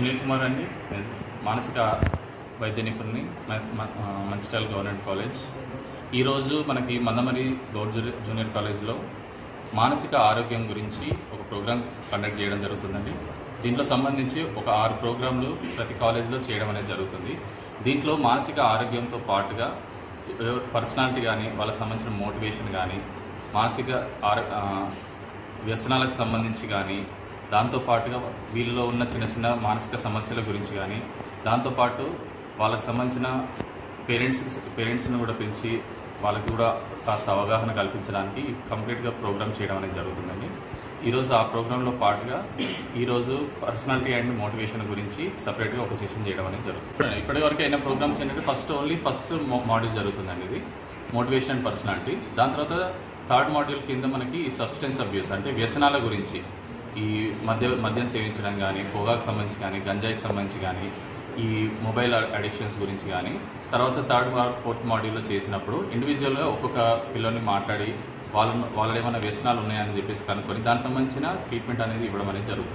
సునీల్ కుమార్ అండి, మానసిక వైద్య నిపుణుని, మంచిర్యాల గవర్నమెంట్ కాలేజ్. ఈరోజు మనకి మందమరి గౌడ్ జూనియర్ కాలేజ్లో మానసిక ఆరోగ్యం గురించి ఒక ప్రోగ్రాం కండక్ట్ చేయడం జరుగుతుందండి. దీంట్లో సంబంధించి ఒక 6 ప్రోగ్రాంలు ప్రతి కాలేజ్లో చేయడం అనేది జరుగుతుంది. దీంట్లో మానసిక ఆరోగ్యంతో పాటుగా పర్సనాలిటీ కానీ, వాళ్ళకి సంబంధించిన మోటివేషన్ కానీ, మానసిక వ్యసనాలకు సంబంధించి కానీ, దాంతోపాటుగా వీళ్ళలో ఉన్న చిన్న చిన్న మానసిక సమస్యల గురించి కానీ, దాంతోపాటు వాళ్ళకి సంబంధించిన పేరెంట్స్ని కూడా పిలిచి వాళ్ళకి కూడా కాస్త అవగాహన కల్పించడానికి కంప్లీట్గా ప్రోగ్రామ్ చేయడం అనేది జరుగుతుందండి. ఈరోజు ఆ ప్రోగ్రాంలో పాటుగా ఈరోజు పర్సనాలిటీ అండ్ మోటివేషన్ గురించి సపరేట్గా ఒక సెషన్ చేయడం అనేది జరుగుతుంది. ఇప్పటివరకు అయిన ప్రోగ్రామ్స్ ఏంటంటే ఫస్ట్ మాడ్యూల్ జరుగుతుందండి, ఇది మోటివేషన్ అండ్ పర్సనాలిటీ. దాని తర్వాత థర్డ్ మాడ్యూల్ కింద మనకి సబ్స్టెన్స్ అబ్యూస్ అంటే వ్యసనాల గురించి, ఈ మద్యం సేవించడం కానీ, పొగాకు సంబంధించి కానీ, గంజాయికి సంబంధించి కానీ, ఈ మొబైల్ అడిక్షన్స్ గురించి కానీ, తర్వాత థర్డ్ ఫోర్త్ మాడ్యూల్లో చేసినప్పుడు ఇండివిజువల్గా ఒక్కొక్క పిల్లల్ని మాట్లాడి వాళ్ళ ఏమైనా వ్యసనాలు ఉన్నాయని చెప్పేసి కనుక్కొని దానికి సంబంధించిన ట్రీట్మెంట్ అనేది ఇవ్వడం అనేది జరుగుతుంది.